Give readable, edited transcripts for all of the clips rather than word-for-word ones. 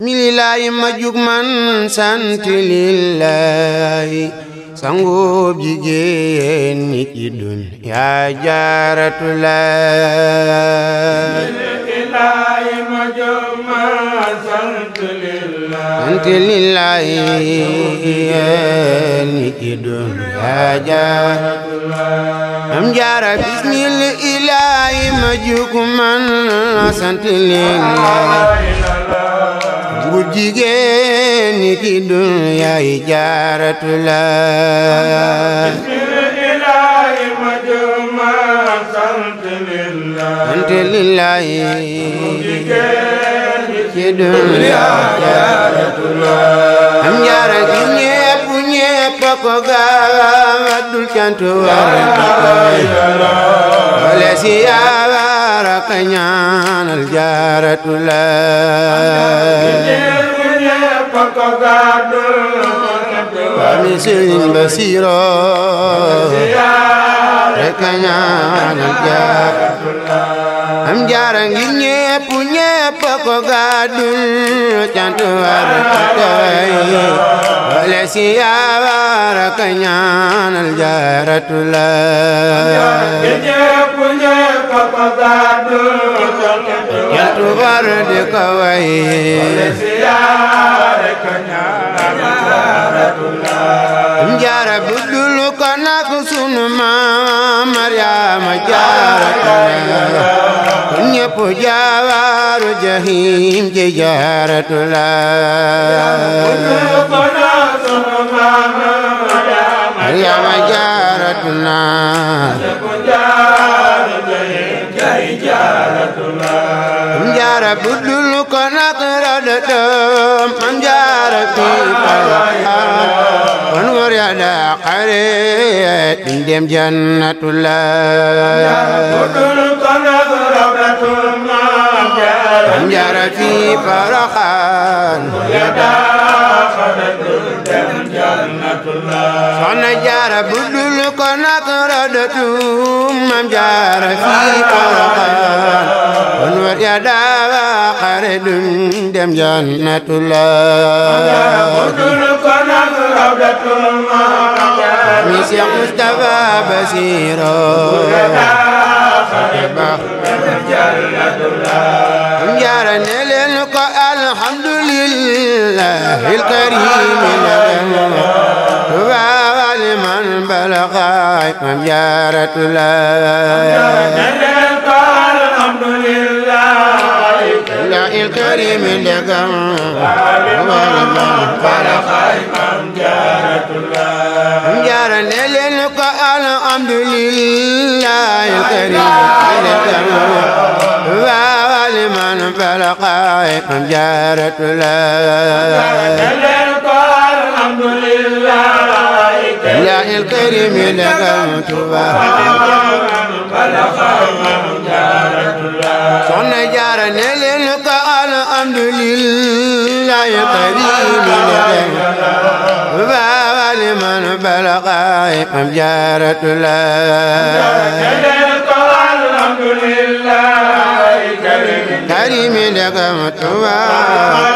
mililaay ma jug man sant lillaay sangub jigéen ñi ci dun yaa jaaratulaay mililaay ma jug man sant lillaay ñi ci dun yaa jaaratulaay am jaara bismillaay ma jug man sant lillaay bu jigéen ñi ci dunya yi jaaratulaay bismillahi ma jug man sant lillaay jigéen ñi ci dunya jaaratulaay am jaara gi ñépp ko gàddul cant war wala si yaara ka ñaanal jaaratulaay Ami Sëriñ Basiru rek a ñaanal jaaratulaay am jaara ngi ñépp ko gàddul cant war wala si yaara ka ñaanal jaaratulaay cant war di ko way am jaara budul ko nak sunu maam Maryaama jaaratulaay ñépp jaawaru jahim ci jaaratulaay Maryaama jaaratulaay am jaara budul ko nak radatam am jaara fi palaas kon war ya daqare dem jannatulaay am jaara fi Porokhane soxna jaara budul ko nak radatum am jaara fi Porokhane kon war ya daqare dem jannatulaay mi Seex Mustafa Basiru am jaara ne leen ko alhamdulillahil karim wa liman balagha am jaaratulaay il karim ndegam wa liman balagha am jaaratulaay am jaara ne leen ko alhamdulillahil karim ndegam wa liman balagha am jaaratulaay il karim ndegam soxna jaara ne leen ko alhamdulillahi karim ndegam wa liman balagha am jaaratulaay karim ndegam wa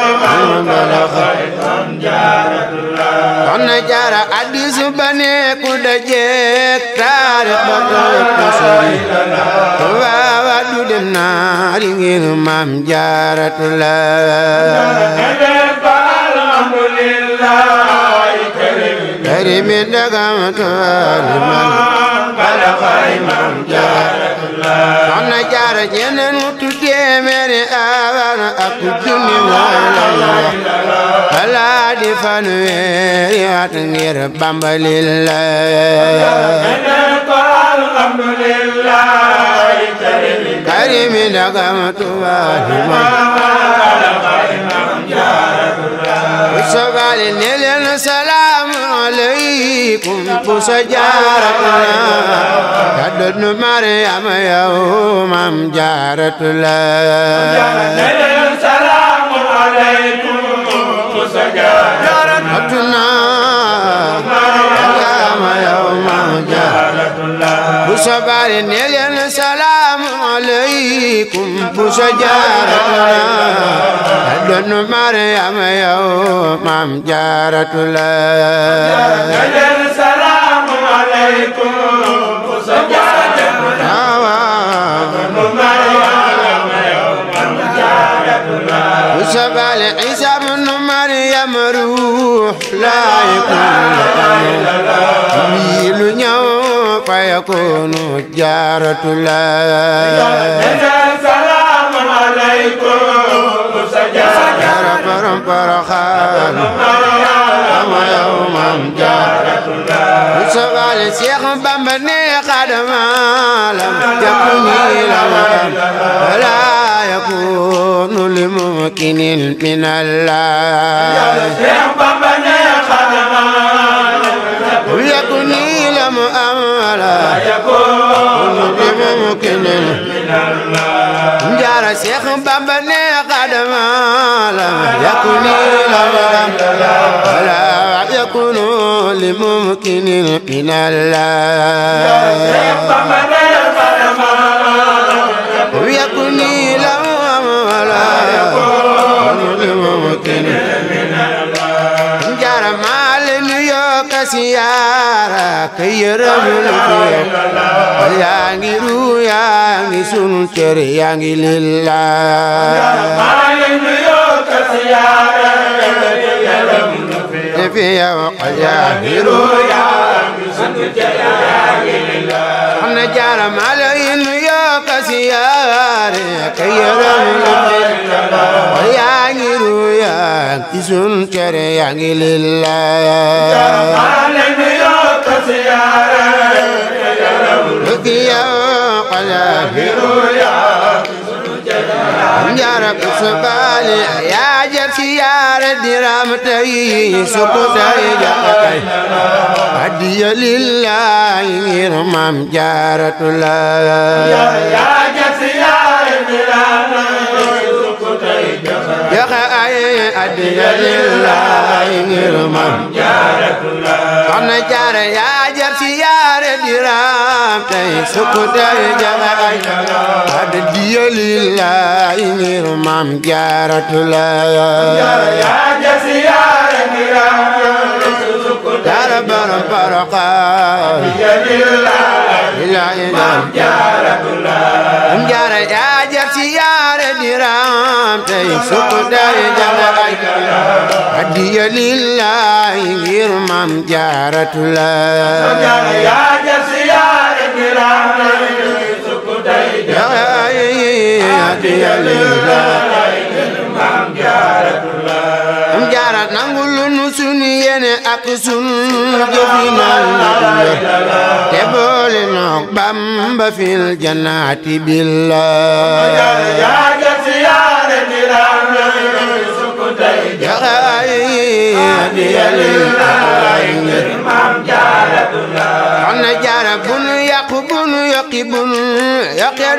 liman balagha am jaaratulaay soxna jaara addis ba ne ku dajeek taarix ba ko sori wa du dem naari ngir maam jaaratulaay karim ndegam liman balagha am jaaratulaay soxna jaara ñeneen mu tuddee meeri awan ak junni wala di fanweeri at ngir Bamba lillaay karim ndegam liman sogali ne leen salaamu aleykum ku sa jaaratulaay kaddu nu Maryaama yow maam jaaratulaay bu soobee ne leen salaamu aleykum فيكم بشجارتنا أدن مريم يوم جارة الله السلام عليكم بشجارتنا أدن مريم يوم جارة الله وسبال عيسى بن مريم روح لا يكون ميل يوم فيكون جارة الله السلام عليكم برم برخان يوم جارة الله وسبال شيخ بامبني خادم لم يكوني لا يكون لممكن من الله ويكون لم أملا يكون لممكن من الله جار شيخ بامبني خادم لم يكن لم لا يكون لممكن من الله ويكون لم ولا يكون لممكن من الله جار مال نيوك سيارة كيرم يانغي رو يانغي سنتر يانغي لله مال نيوك سيارة كيرم في وقت يانغي رو يانغي سنتر يانغي لله أنا جار مال نيوك سيارة كيرم يانغي رو يانغي سنتر يانغي لله مال نيوك سيارة يا قلبي جارك سبالي يا جسيار درامتي سكوتي جاكاي هدي لله رمام جارة الله يا جسيار درامتي سكوتي جاكاي يا خاي هدي لله رمام جارة الله أنا جار يا جسيار درامتي سكوتي جاكاي هدي لله رمام جارة الله يا جسيار درامتي سكوتي جار برقا يا لله جارة الله جار يا جسيار درامتي سكوتي جاكاي هدي لله رمام جارة الله يا جسيار درامتي سكوتي هدي لله جارة نقول نسني أقسم جفنا تبول نقبم في الجنة بالله يا جسيار درامتي سكوتي يا هدي لله جارة الله أنا جارة بن يقبن يقبن يقر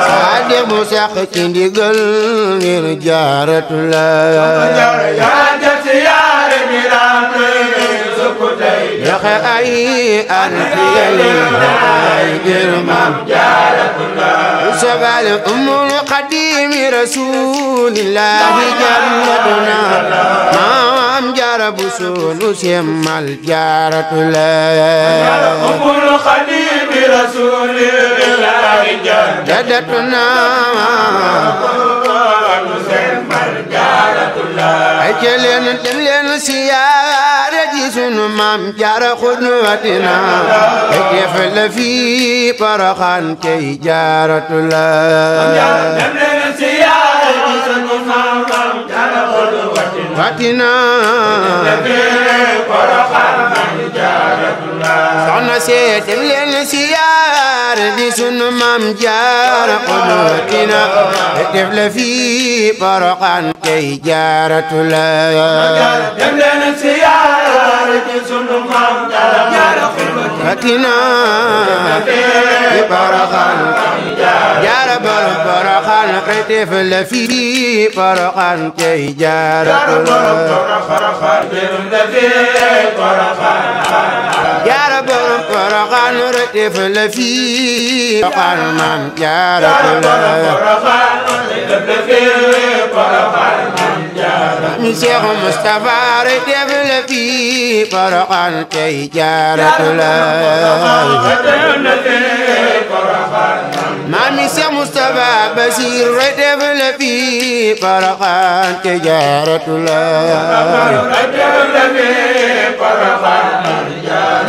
صادق مساق تندقل غير جارة الله يا جسيار درامتي سكوتي يا خي أنت يا لله جرمام جارة الله سبال أم القديم رسول الله جنتنا ما جار بسول سمال جارة الله أم الخليل رسول الله جدتنا جارة الله أجلن تملن سيارة جسون مام جار خدوتنا كيف في برخان كي جارة الله فاتنا صنع سيتم لين سيار دي سن مام جار قدوتنا تفل في برقان كي جارة الله فاتنا في برقان جار برقان تفل في برقان كي جارة الله جار برقان Poroxaan rëddëf la fii Poroxaan Maam Jaaratulaay mi Seex Mustafa rëddëf la fii Poroxaan tey Jaaratulaay Maami Seex Mustafa Basiir rëddëf la fii Poroxaan tey Jaaratulaay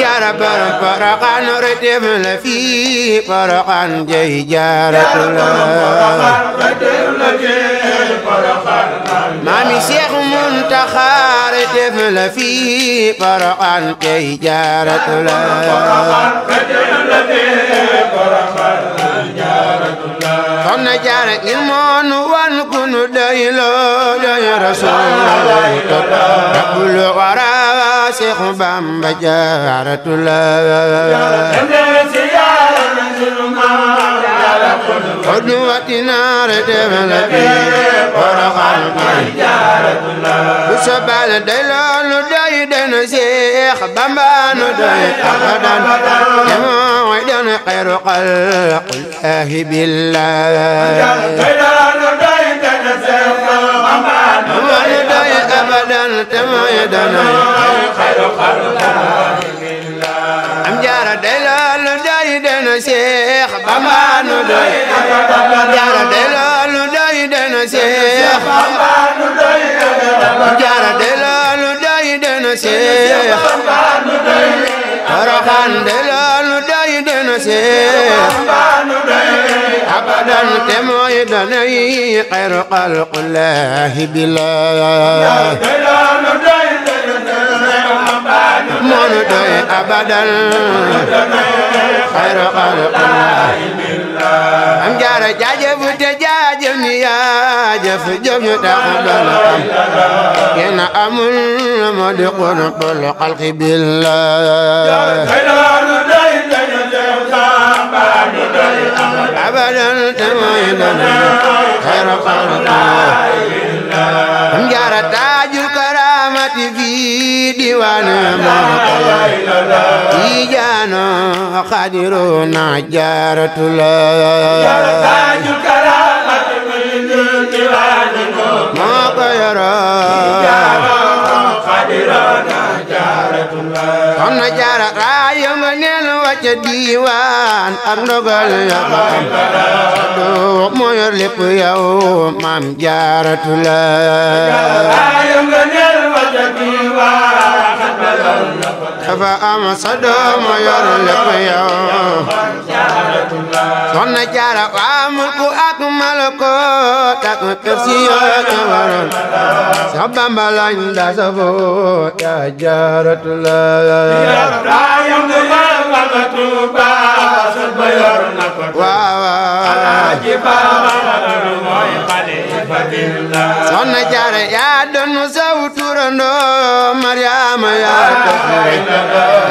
jaara borom Poroxaan rëddëf la fii Poroxaan tey Jaaratulaay Maami Seex Muntaxa rëddëf la fii Poroxaan tey Jaaratulaay Soxna Jaara ngir moonu wan ku nu doyloo doy Rasuul Rabbul wara Seex Bamba Jaaratulaay qudwatina rëddëf la fii Poroxaan bu sobal day loolu doy dana Seex Bamba nu doy abadan te mooy doon xayru xalqillaahi billaah nu doy abadan te mooy doon xayru xalqillaahi billaah am jaara day loolu doy dana Seex Bamba nu doy jaara day loolu doy dana Seex Bamba nu doy jaara day loolu doy dana Seex Bamba nu doy Poroxaan day loolu doy dana Seex Bamba nu doy abadan te mooy danay xayru xalqillaahi billaah moonu doy abadan xayru xalqillaahi billaah am jaara jaajëf te jaajëf ni yaajëf jëf ñu tax bala am kenn amul moo di xutbul xalqi billaah abadan te mooy danay xayru xalqillaahi billaah am jaara taajul karaamati fii diwaanu Tijaano Xaadiru na Jaaratulaay moo ko yoroon Soxna Jaara raayo nga neel wacca diiwaan ak ndogal Yàlla moo yor lépp yow Maam Jaaratulaay dafa am sa doom yor lépp yow Soxna Jaara waa mulku ak malakoot ak persi yoo waroon sa Bamba lañ da safoo yaa Jaaratulaay Soxna Jaara yaa doon saw turandoo Mariama yaa ko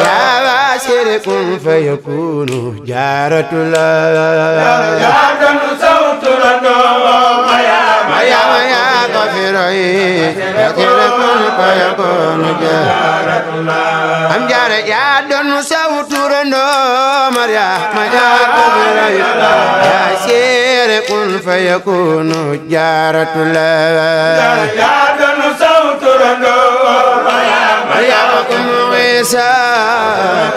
yaa waasire kun fayakunu Jaaratulaay yaa doon saw turandoo Mariama yaa ko firoy waasire kun fayakunu Jaaratulaay am Jaara yaa doon saw turandoo Mariama yaa ko firoy waasire kun fayakunu Jaaratulaay yaa doon saw turandoo Mariama kun Iisa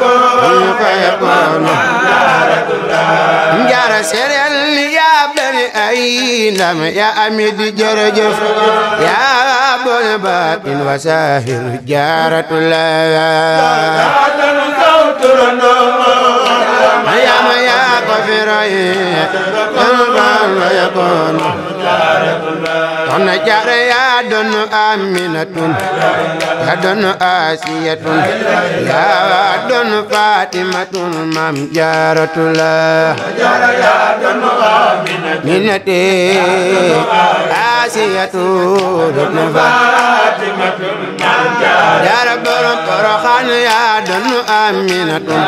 kun fayakunu Jaaratulaay Jaara serel yaa bari ay ndam yaa amid jërëjëf yaa boole baatin wa saahir Jaaratulaay yaa doon saw turandoo Mariama yaa ko firoy Soxna Jaara yaa doon Aminatun yaa doon Asiyatun yaa doon Fatimatun Maam Jaaratulaay Aminate Asiyatun Fatimatun Jaara borom Poroxaan yaa doon Aminatun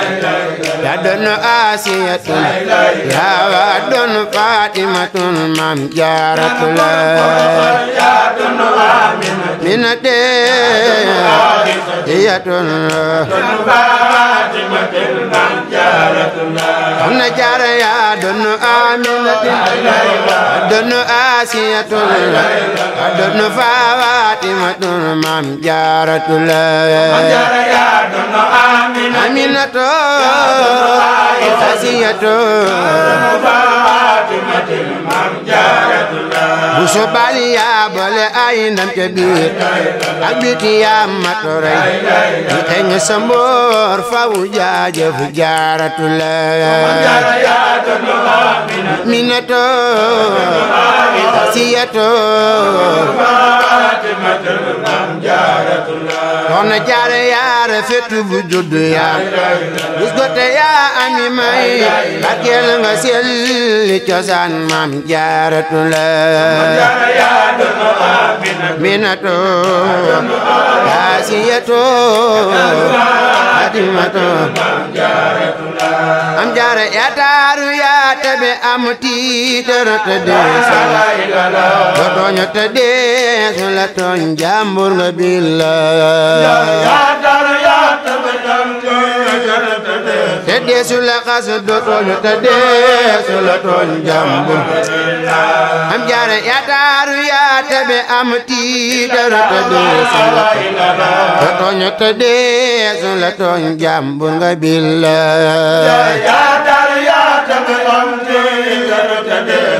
yaa doon Asiyatun yaa doon Fatimatun Maam Jaaratulaay Aminate Asiyatun soxna jaara yaa doonu Aminatu doonu Asiyatu doonu Fatimatu maam jaaratu la Aminatu Asiyatu bu sobali yaa boole ay ndam ca biir ak biti yaa matoray di xeeñ sa mboor fawu jaajëf jaaratu la Aminatu Asiyatu soxna jaara yaa rafetu bu juddu yaa gis gote yaa ami may bakel nga selli cosaan maam jaaratu la Aminatu Asiyatu Fatimatu am jaara yaa taaru yaa tabe am tiitar te deesal dooñu te deesu la tooñ jàmbur nga te deesu la xas dooñu te deesu la tooñ jàmbur am jaara yaa taaru yaa tabe am tiitar te deesu la dooñu te deesu la tooñ jàmbur nga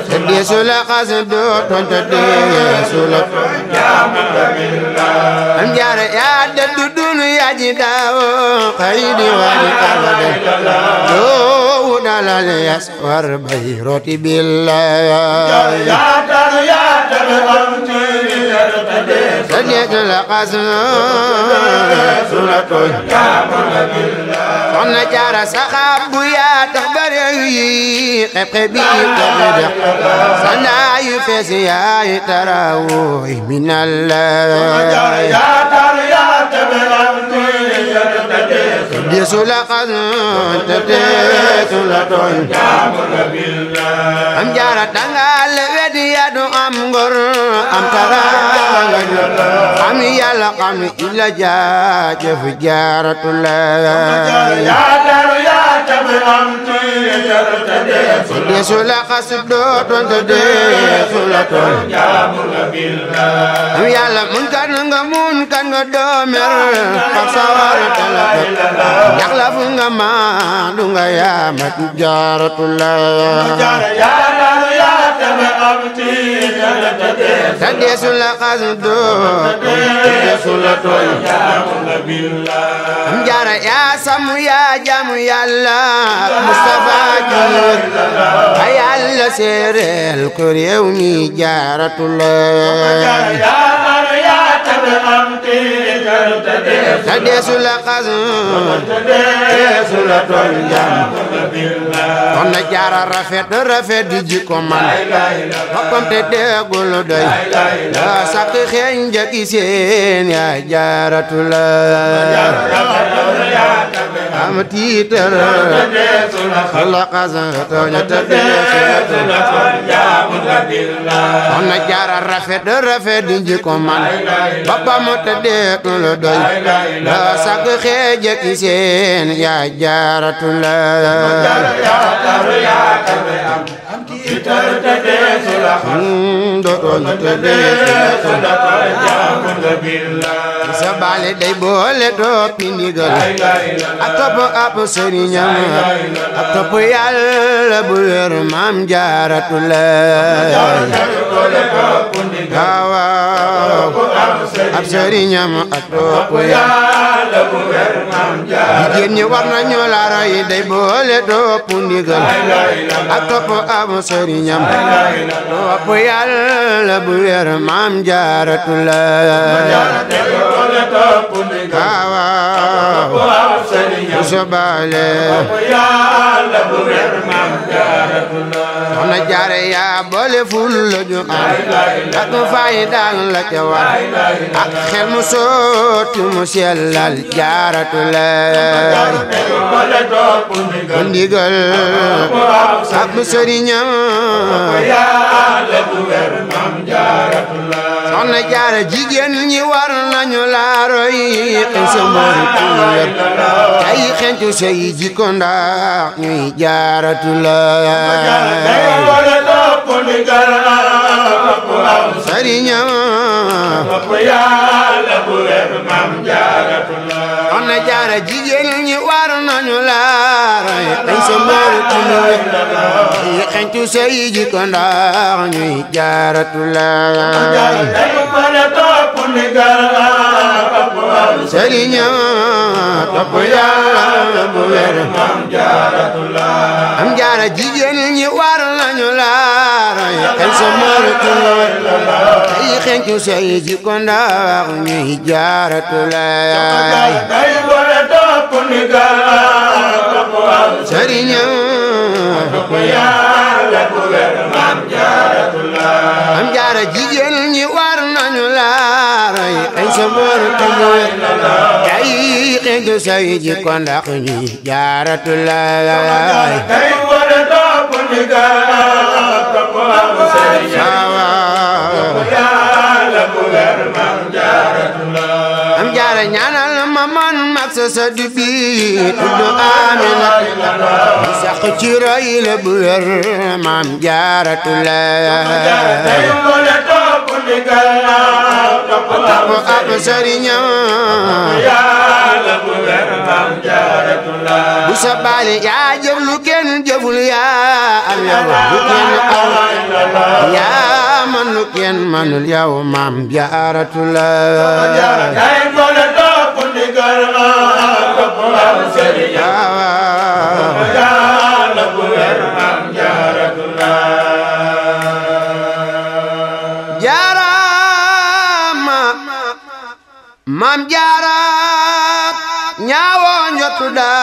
te deesu la xas dooñu te deesu la am jaara yaa dëddu dunu yaa ji daawo xaydi wali abada doo dalal yas war bay roti billahi te deesu la xas soxna jaara saxaab bu yaa tax bare yi xeb-xeb yi tabidax sanaa yu fees yaay tarawooy minallah deesu la xas te deesu la tooñ am jaara dangal wedi ya du am ngor am taraanga xam yàlla xam illa jaajëf jaaratu la deesu la xas dootoon te deesu la tooñ am yàlla mun kan nga doomer fak sawar tala ñax la fu nga maandu nga yaamat jaaratu la te deesu la xas dootoon te deesu la tooñ am jaara yaa samu yaa jamu yàlla Mustafa Jur a yàlla seereel ko réew mi jaaratu la te deesu la xas te deesu la tooñ soxna jaara rafet di jikko man boppam te déggul doy la sakk xeeñ njëkki seen yaa jaaratu la am tiitar la xas tooñ te deesu la tooñ soxna jaara rafet di jikko man boppam te déggul doy la sakk xeeñ njëkki seen yaa jaaratu la sa baale day boole toppi ndigal ak topp ab sëriñam ak topp yàlla bu wér maam jaaratu la ab sëriñam ak topp yàlla bu wér maam jaaratu jigéen ñi war nañu la roy day boole topp ndigal ak topp ab sëriñam topp yàlla bu wér maam jaaratu la sobale soxna jaare yaa boole ful la ju am ak fayda la ca war ak xel mu sotti mu sellal jaaratu la ndigal ak sëriñam soxna jaara jigéen ñi war nañu laa roy xëy sa mboori tuur tey xencu say jikko ndax ñuy Jaaratulaay sëriñam soxna jaara jigéen ñi war nañu laa roy xëy sa mboori tuur tey xencu say jikko ndax ñuy Jaaratulaay sëriñam topp Yàlla bu wér Maam Jaaratulaay am jaara jigéen ñi war nañu laa roy xëy sa mboori tuur tey xencu say jikko ndax ñuy Jaaratulaay sëriñam topp Yàlla bu wér Maam Jaaratulaay am jaara jigéen ñi war nañu laa roy xëy sa mboori tuur tey xencu say jikko ndax ñuy Jaaratulaay am jaara ñaanal ma man mag sa sëdd bi tudd Amina mu sax ci roy la bu wér Maam Jaaratulaay topp ab sëriñam bu sa baali yaa jëf lu kenn jëful yaa am yow lu kenn am yaa man lu kenn manul yow Maam Jaaratulaay jaarama Maam Jaara ñaawoo njottu daawu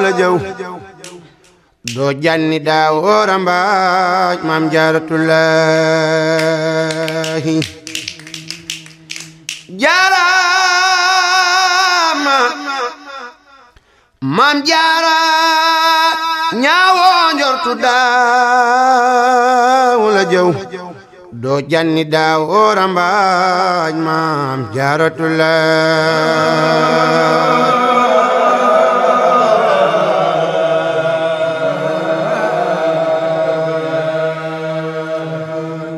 la jëw doo janni daawoo rambaaj Maam Jaaratulaay jaarama Maam Jaara ñaawoo njortu daawu la jëw doo janni daawoo rambaaj Maam Jaaratulaay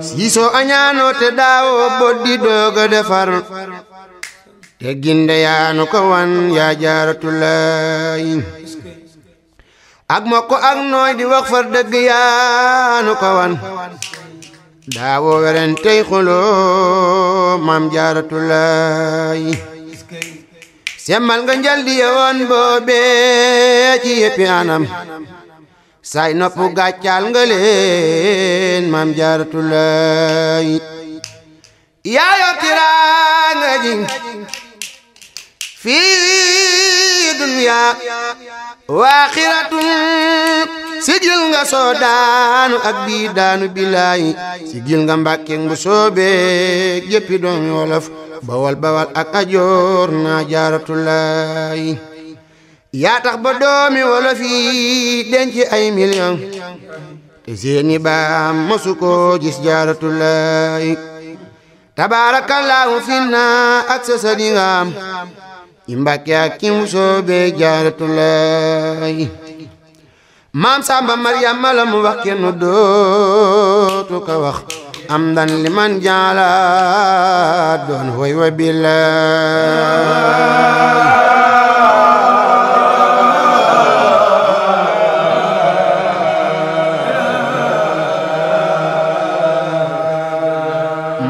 siisoo añaanoo te daawoo boddi dooga defar te ginde yaanu ko wan yaa Jaaratulaay ak mokko ak nooy di wax far dëgg yaanu ko wan daawoo weren tey xuloo Maam Jaaratulaay semmal nga njal di yewoon boobee ci yëppi anam say noppu gàccal nga leen Maam Jaaratulaay yaa yor tiraanga ji fii dunya waaxiratun sigil nga soo daanu ak bii daanu bilaay sigil nga Mbàkke bu soobee jëppi doomi wolof bawal bawal ak ajoor naa Jaaratulaay yaa tax ba doomi wolof yi denc ay million te seeni baam masu ko gis Jaaratulaay tabaarakallaahu finna ak sa sadi nga am i Mbàkke ak ki mu soobee Jaaratulaay Maam Samba Maryama la mu wax kenn dootu ko wax am dan li man jaala doon way wa billaay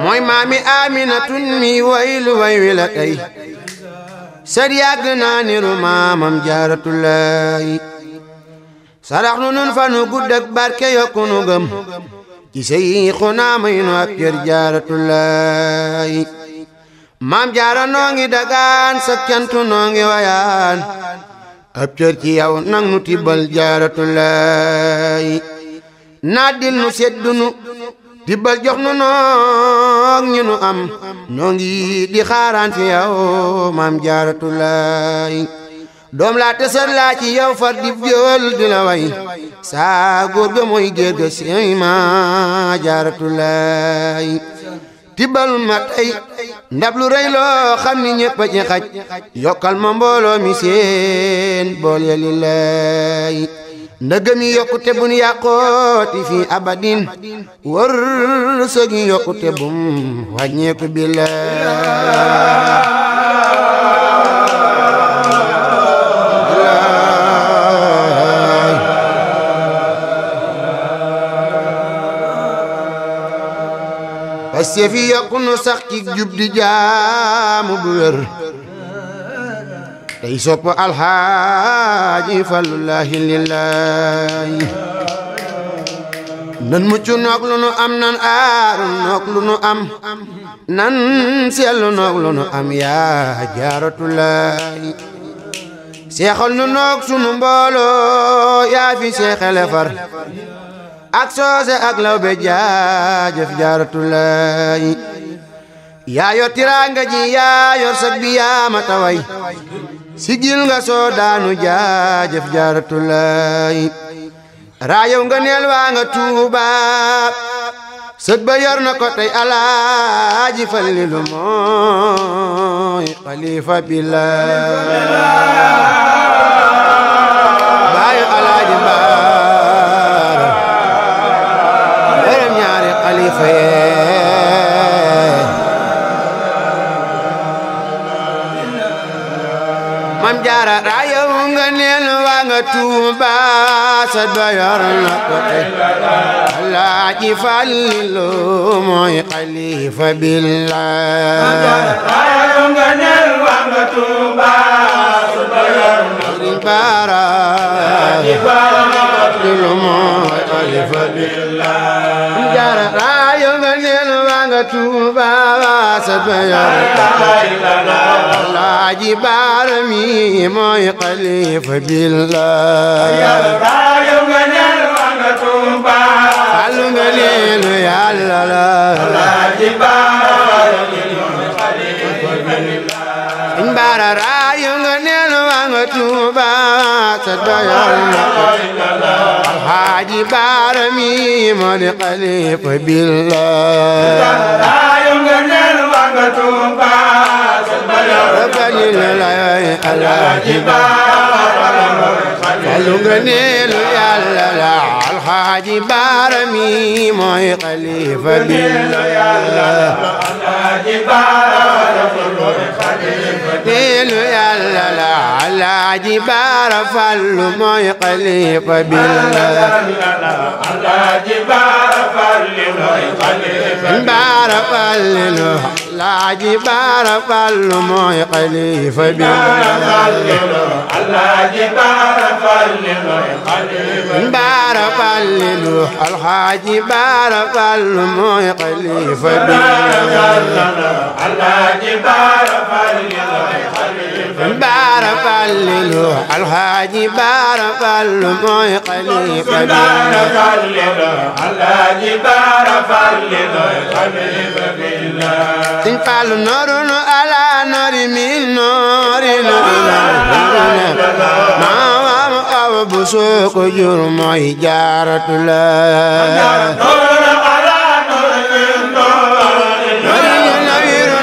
mooy maami Aminatun mi waylu way wi la tey sar yàgg naa niru maamam Jaaratulaay sarax nu nun fa nu gudd ak barke yokku nu gëm ci Seyxuna may nu ak cër Jaaratulaay Maam Jaara noo ngi dagaan sa cantu noo ngi wayaan ab cër ci yow nang nu tibbal Jaaratulaay naddil nu seddunu tibbal jox nu noog ñu nu am noo ngi di xaaraan fi yow Maam Jaaratulaay doom laa te sër laa ci yow far dib jool di la way saa góor ga mooy géer ga sey ma Jaaratulaay tibbal ma tey ndab lu rëy loo xam ni ñépp a ci xaj yokkal ma mbooloo mi seen bool ya lillaay ndëgëm yi yokkute bun yàqooti fi abadin wër sëg yi yokkute bum wàññeeku billaay Pastef yi yokku nu sax ci jub di jaamu bu wér tey sopp alxaaji Fallullaahi lillaahi nan mucc noog lu nu am nan aaru noog lu nu am nan sellu noog lu nu am yaa Jaaratulaahi seexal nu noog sunu mbooloo yaa fi seexale far ak soose ak lawbe jaajëf Jaaratulaahi yaa yor tiraanga ji yaa yor sag bi yaa ma taway sigil nga soo daanu jaajëf Jaaratulaahi raayaw nga neel waa nga Tuuba sët ba yor na ko tey Alaaji Fallilu mooy xalifa billaahi baayu Alaaji Baara borom ñaari xalifa Mam Jaara raayaw nga neel waa nga Tuuba sët ba yor na ko tey Alaaji Fallilu mooy xalifa billaahi raayaw nga neel waa nga Tuuba sët ba yor na ko tey Alaaji Fallilu mooy xalifa billaahi Mam Jaara raayaw nga neel waa nga Tuuba sët ba yor na ko tey Alaaji Baara mi mooy xalifa billaahi raayaw nga neel waa nga Tuuba Fallu nga neelu Yàlla la Alaaji Baara mi mooy xalifa billaahi Sëñ Baara raayaw nga neelu waa nga Tuuba sët ba yor na ko tey Alaaji Baara mi mooy xalifa billaahi raayaw nga neel waa nga Tuuba sët ba yor na ko tey Alaaji Baara Fallu nga neelu Yàlla la Alaaji Baara mi mooy xalifa billaahi Alaaji Baara mooy xalifa neelu Yàlla la Alaaji Baara Fallu mooy xalifa billaahi Alaaji Baara Fallu mooy xalifa Baara Fallilu Alaaji Baara Fallu mooy xalifa billaahi Alaaji Baara Fallu mooy xalifa Baara Fallilu Alaaji Baara Fallu mooy xalifa billaahi Alaaji Baara Fallu mooy xalifa Baara Fallilu Alaaji Baara Fallu mooy xalifa billaahi Alaaji Baara Fallu mooy xalifa billaahi Sëñ Fallu noorunu ala noori min noori maam awa bu soo ko jur mooy Jaaratulaahi noori nawiru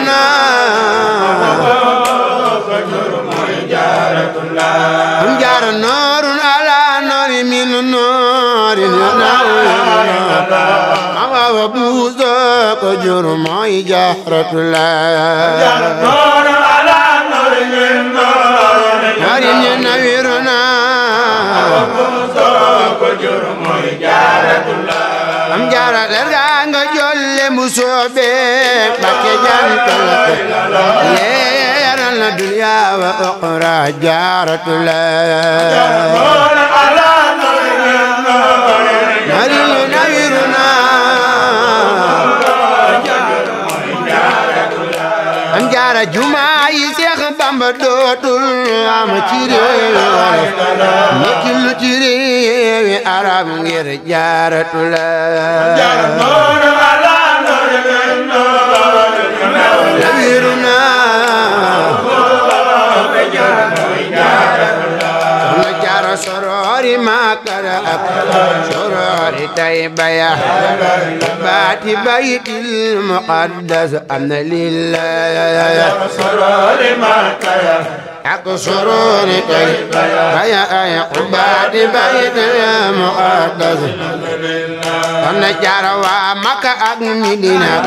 am Jaara noorun ala noori min noori maam awa bu soo ko jur mooy Jaaratulaahi noori nawiru am Jaara leer ga nga jolle mu soobe Mbakke jantal leeral na dunya wa uxra Jaaratulaahi noori nawiru am Jaara jumaa yi Seex Bamba dootul am ci réew nekkil lu ci réewi arab ngir Jaaratulaahi nawiru طيبة يا بات بيت المقدس أن لله أقصرون طيبة يا بات بيت المقدس أن جاروا مكة أغمدنا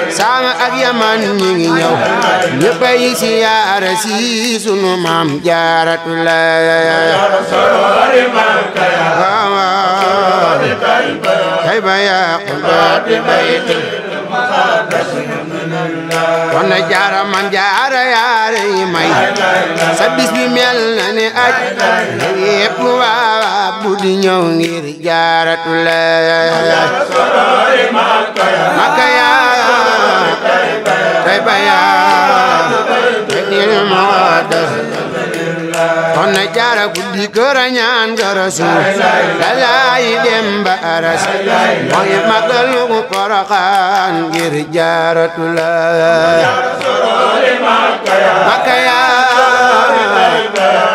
سام أغيمان نيو نبي سيارسي سنو مام جارة الله طيبة يا بات بيت wana jaara man jaara yaare may sa bis bi mel na ni aj yépp waa bu di ñëw ngir jaaratu la Makka yaa Tayba yaa Baydil Muqaddas wana jaara guddi kër ñaan ga Rasuul lalaay dem ba aras mooy magalu Poroxaan ngir jaaratu la Makka yaa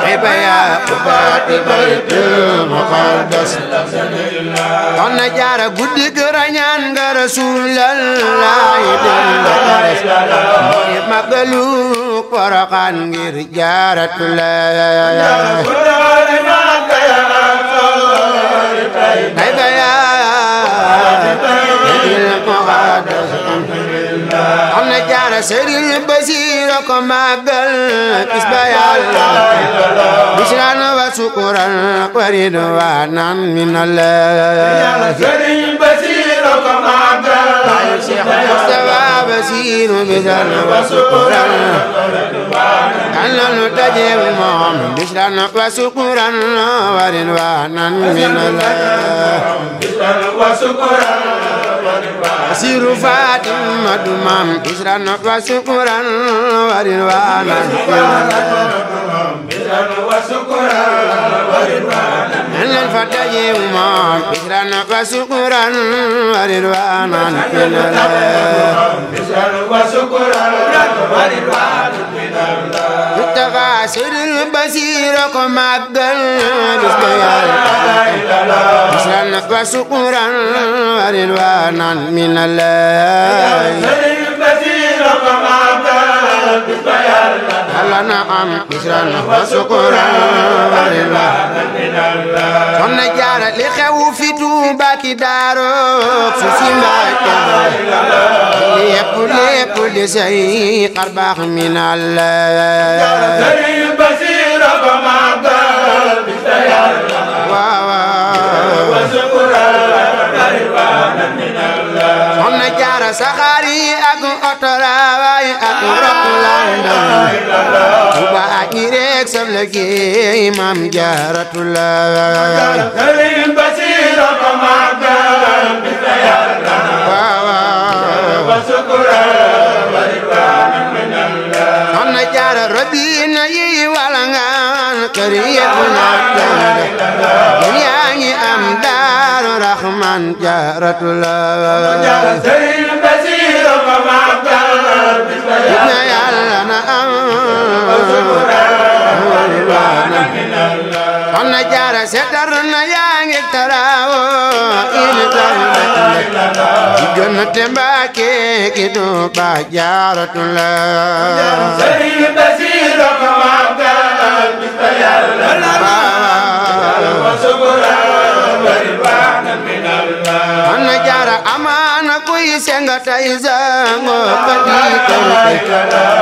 Tayba yaa baati Baydil Muqaddas wana jaara guddi kër ñaan ga Rasuul lalaay dem ba aras mooy magalu Poroxaan ngir jaaratu la Tayba yaa Baydil Muqaddas am na jaara Sëriñ Basiru ko màggal bis ba Yàlla bisran wa sukuran wa ridwanan minallah Sëriñ Basiru ko màggal Cheikh Mustafa Basiru bisran wa sukuran أنو تجيب موم بشرا وسكرا ورضوانا من الله وسكرا سير فاطمة مام بشرا وسكرا ورضوانا وسكرا ورضوانا أن الفتجيب موم بشرا وسكرا ورضوانا من الله وسكرا ورضوانا Sëriñ Basiru ko màggal bis ba Yàlla bisran wa sukuran wa ridwanan minallah Sëriñ Basiru ko màggal bis ba Yàlla na am bisran wa sukuran wa ridwanan minallah Soxna Jaara li xew fi Tuuba ki Daaru su si Mbàkke lépp di say xarbaax minallah Basiru ko màggal bis ba Yàlla wa sukuran wa ridwanan minallah Soxna Jaara saxaar yi ak otoraay ak Rokulandam Tuuba ak ñi rek sam liggéey Maam Jaaratullah Sëriñ Basiru ko màggal bis ba Yàlla wa sukuran wa ridwanan minallah Soxna Jaara Rabina yi walangaan kër yépp naat yaa ngi am Daaru Rahman Jaaratullah Sëriñ Basiru ko màggal bis ba Yàlla na am Soxna Jaara seetar na yaa ngi taraawo ini diggante Mbàkke ki Tuuba Jaaratullah Sëriñ Basiru ko màggal bis ba Yàlla wa sukuran wa ridwanan minallah Soxna Jaara amaana kuy senga tay zango kadi kër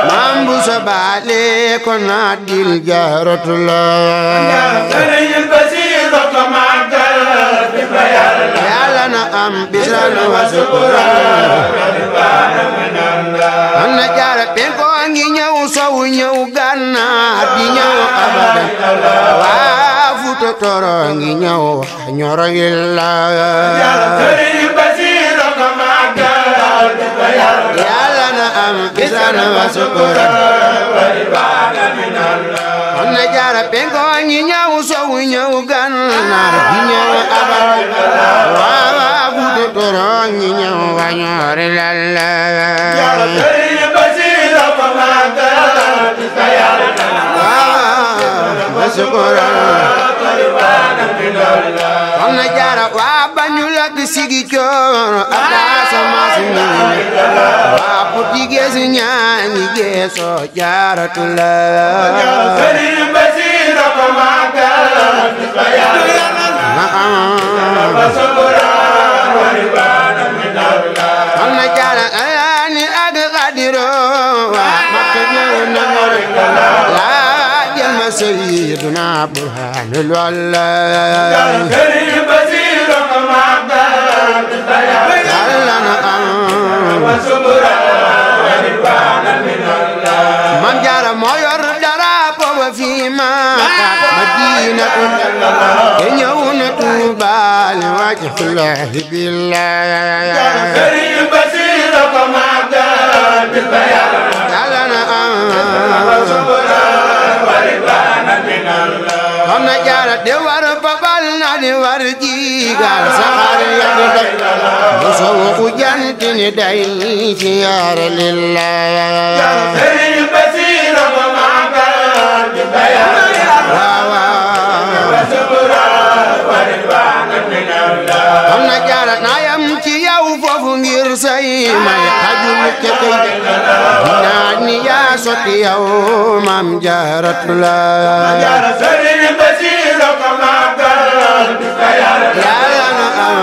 Maam Buso baale ko naadil Jaaratullah Sëriñ Basiru ko màggal bis ba Yàlla na am bisran wa sukuran wa ridwanan minallah Soxna Jaara penko ngi ñëw sowu ñëw Gànnaar di ñëw abada waa Fuuta Tooro ngi ñëw Ñoro ngi la Sëriñ Basiru ko màggal bis ba Yàlla na am bisran wa sukuran wa ridwanan minallah Soxna Jaara penko ngi ñëw sowu ñëw Gànnaar di ñëw abada waa Fuuta Tooro ngi ñëw Ñoro la Sëriñ Basiru ko màggal bis ba Yàlla wa وشكرا soxna jaara waa Banjul ak Sigicoor ak Casamance waa Fuuta geesu ñaangi geesoo Jaaratulaay Sëriñ Basiru ko màggal soxna jaara ani ak Xadiro waa Makka ñëw na laajal ma Sayyiduna Burhaanul Wallaay Sëriñ Basiru ko màggal Yàlla na am Maam Jaara moo yor drapeau ba fi Makka Madina te ñëw na Tuuba li wajhillahi billahi Sëriñ Basiru ko màggal Yàlla na am soxna Jaara de war babal na di war jigal saxaar ya di daj bu sowu jant ni day siyaara lillahi Sëriñ Basiru ko màggal soxna Jaara naa yam ci yow foofu ngir say may xajul ca kay naa ni yaa sotti yow Maam Jaaratulaay Sëriñ Basiru ko màggal Yàlla na am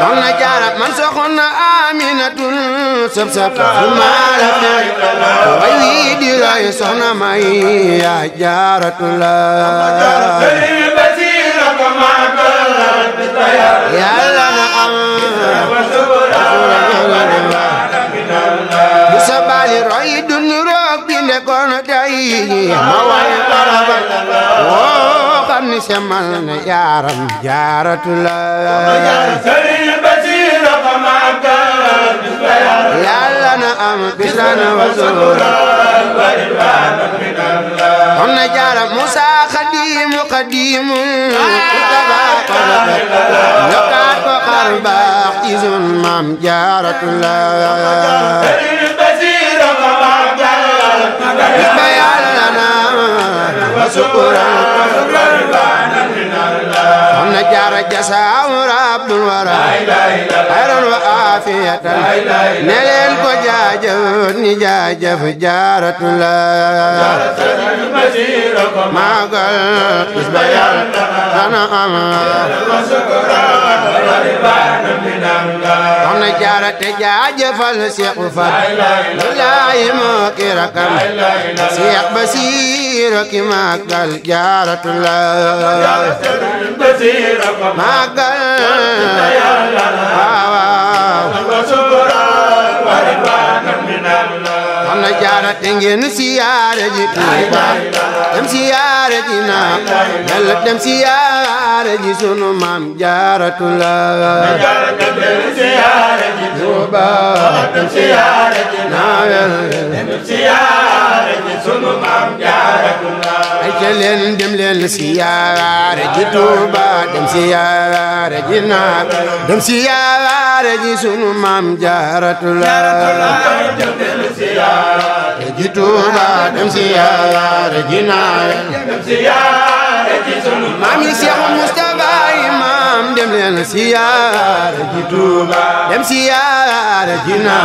soxna Jaara man soxna Aminatul sab sab maala way wi di ray soxna may yaa Jaaratulaay Sëriñ Basiru ko màggal Yàlla na am bu sabali roy dun roog bi nekkoon tey ma way araba woo xam ni semal na yaaram Jaaratulaay Sëriñ Basiru ko màggal Yàlla na am bisan wa suura soxna Jaara Musa Xadimu Xadimu yokkaat ko xar baax ci sun Maam Jaaratulaay Sëriñ Basiru ko màggal Yàlla na wa suura soxna Jaara jasaaw rabbul wara xayran wa aafiyatan ne leen ko jaajëf ni jaajëf Jaaratulaay Sëriñ Basiru ko màggal bis ba Yàlla na am soxna Jaara te jaajëfal Seexu Faal lay moo ki rakam Seex Basiru ki màggal Jaaratulaay màggal soxna Jaara te ngeen siyaare ji Tuuba dem siyaare ji na Yàlla dem siyaare ji sunu Maam Jaaratulaay Tuuba dem siyaare ji na Yàlla dem siyaare ji sunu Maam Jaaratulaay ay ca leen dem leen siyaare ji Tuuba dem siyaare ji na dem siyaare ji sunu Maam Jaaratulaay ji Tuuba dem siyaare ji na dem siyaare ji sunu Maam Seex Mustafa Imam dem leen siyaare ji Tuuba dem siyaare ji na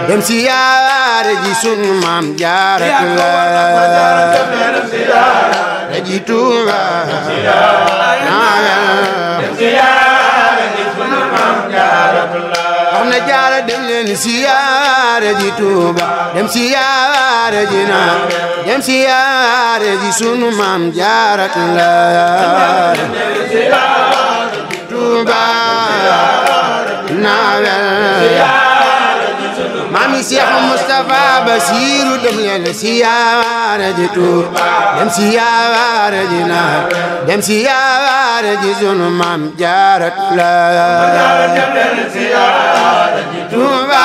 dem siyaare ji sunu Maam Jaaratulaay ji Tuuba dem siyaare ji sunu Maam Jaaratulaay soxna Jaara dem leen siyaare ji Tuuba dem siyaare ji na dem siyaare ji sunu Maam Jaaratulaay Tuuba naawel Maam Seex Mustafa Basiru dem leen siyaare ji Tuuba dem siyaare ji na dem siyaare ji sunu Maam Jaaratulaay Tuuba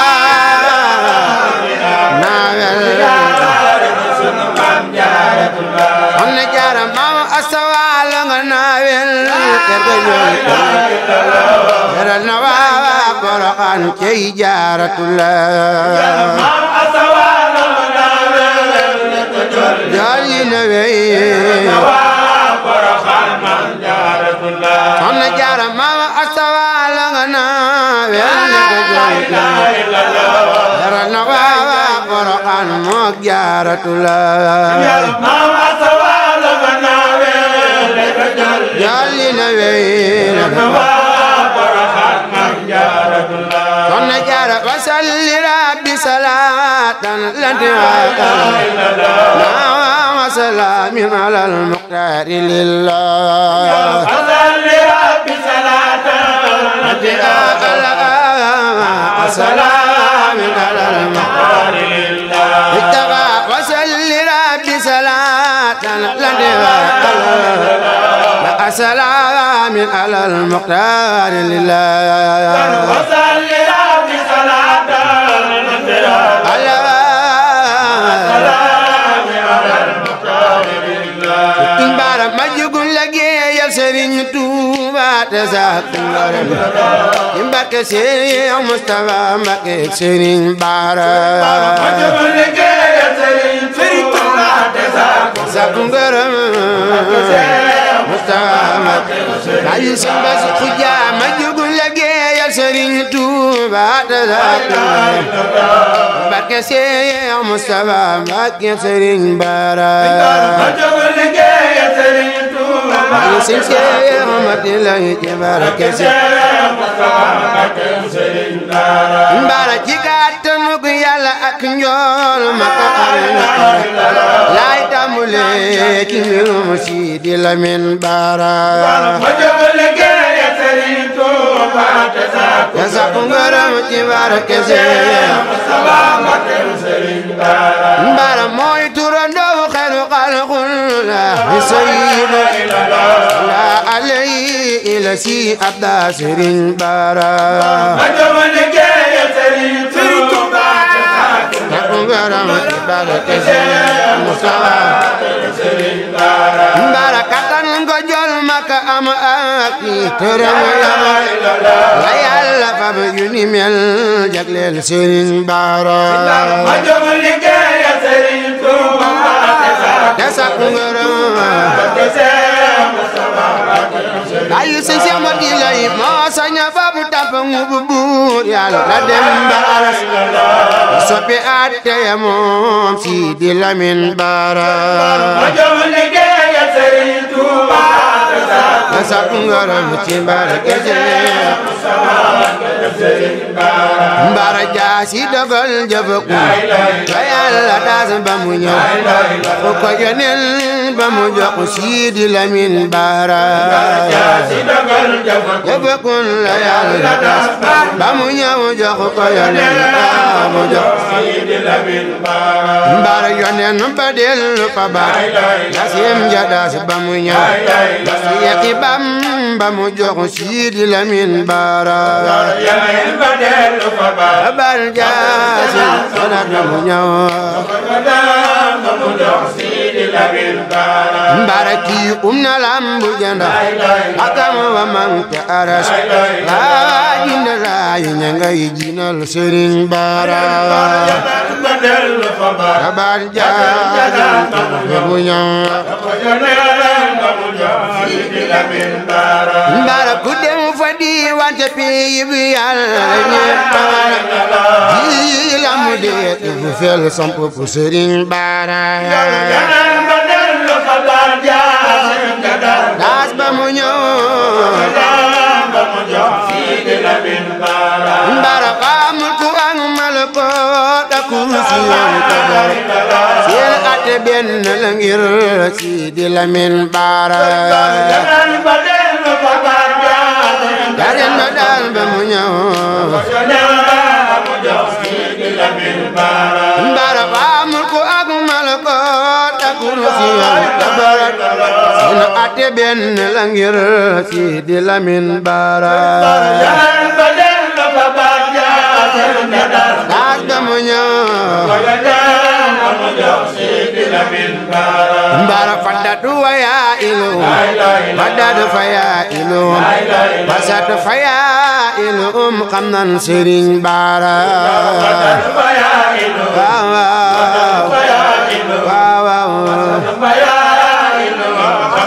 naawel soxna Jaara Maam Asta Waal nga naawel teral na waa Poroxaan cey Jaaratulaay jolli na wey soxna jaara maama astawa la nga naa wel ko jolli dara na waawa Poroxaan mook Jaaratulaay jolli na wey soxna jaara wasalli rabbi salaatan wa salaamin alal muxtaari lillah wasalli rabbi salaatan wa salaamin alal muxtaari lillah wasalli rabbi salaatan wa salaamin alal muxtaari lillah wasalli rabbi Bara ma jugul liggéeyal Sëriñ Tuuba te sax ngërëm Mbakke Sëriñ Mustafa Mbakke Sëriñ Bara ma jugul liggéeyal Sëriñ Tuuba te sax ngërëm Mustafa Mbakke bayu Sëriñ Bass Xuja ma jugul liggéeyal Sëriñ Tuuba te sax ngërëm Mbakke Sëriñ Mustafa Mbakke Sëriñ Bara bayu Sëriñ Amati lay ci barke Bara ci kàttanu Yàlla ak njool ma ko lay tàmbalee ci mbirum Sidi Lamin Bara te sax ngërëm ci barke Bara mooy turandoo xelu xalqullah sayyidu la alayhi ila si abda Sëriñ Bara Bara kattan ngo jol maka am ak tëram la Yàlla fab yu ni mel jagleel Sëriñ Bara te sax ngërëm bayu Sëriñ Amati lay moo saña fab tap ngubu buur Yàlla la dem Bara soppi atte ya moom Sidi Lamin Bara te sax ngërëm ci barke Bara jaasi dogal jëfëku ba Yàlla daas ba mu ñëw fu ko yonel ba mu jox Sidi Lamin Bara jëfëku la Yàlla daas ba mu ñëw jox ko yonel ba mu jox Sidi Lamin Bara yonen ba dellu fa ba yasim ja daas ba mu ñëw yeki bam ba mu jox Sidi Lamin Bara bal jaasi sonat ba mu ñëw Bara kii na lambu janda akam wa man te aras laa jinda raayu ña ngay jinal Sëriñ Bara bal jaasi ba mu ñëw Bara ku dem fa diiwaan ca pey bi Yàlla ji la mu dee fu fel samp fu Sëriñ Bara daas ba mu ñëw Bara xamul ku ak malakoot ak kursi seen atte benn la ngir Sidi Lamin Bara dareen ba daal ba mu ñëw Bara xamul ku ak malakoot ak kursi seen atte benn la ngir Sidi Lamin Bara daas ba mu ñëw Bara faddatu wa yaa ilum faddatu fa yaa ilum basatu fa yaa ilum xam nan Sëriñ Bara waaw waaw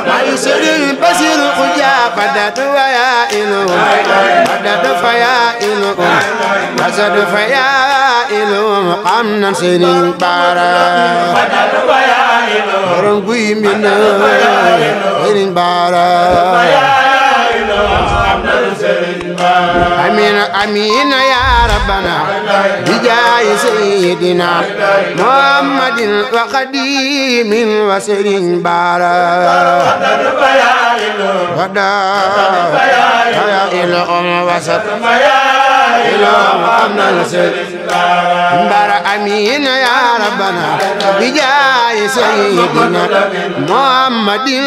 ay Sëriñ Basiru Xuja badatu waya inu badatu faya inu wasadu faya inu xam nan Sëriñ Bara borom guy mbind Sëriñ Bara amina amina ya rabbana bijaayi sayyidina muhammadin wa qadimin wa Sëriñ Bara wada ya ilham wasat ilham amna Sëriñ Bara amina ya rabbana bijaayi sayyidina muhammadin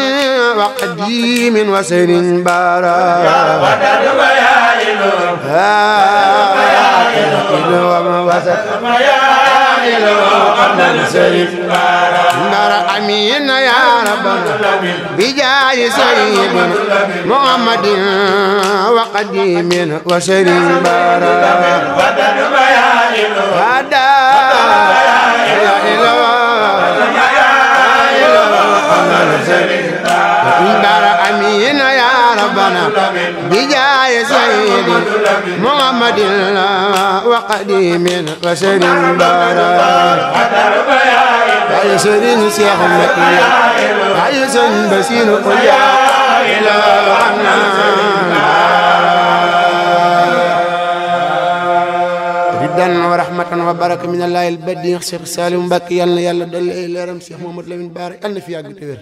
wa qadimin wa Sëriñ Bara Bara amina ya rabbana bijaayi sayyidina muhammadin wa qadimin wa Sëriñ Bara wada ya Bara amina ya rabbana bijaayi sayyidina muhammadin wa qadimin wa Sëriñ Bara ay Sëriñ Seex Mbàkke ay Sëriñ Basiru Xuja ila ridan wa rahmatan wa baraka min allahi al-badi Seex Saalimu Mbàkke yal na yàlla dolli leeram Seex Mamadu Lamin Bara yal na fi yàgg te wér.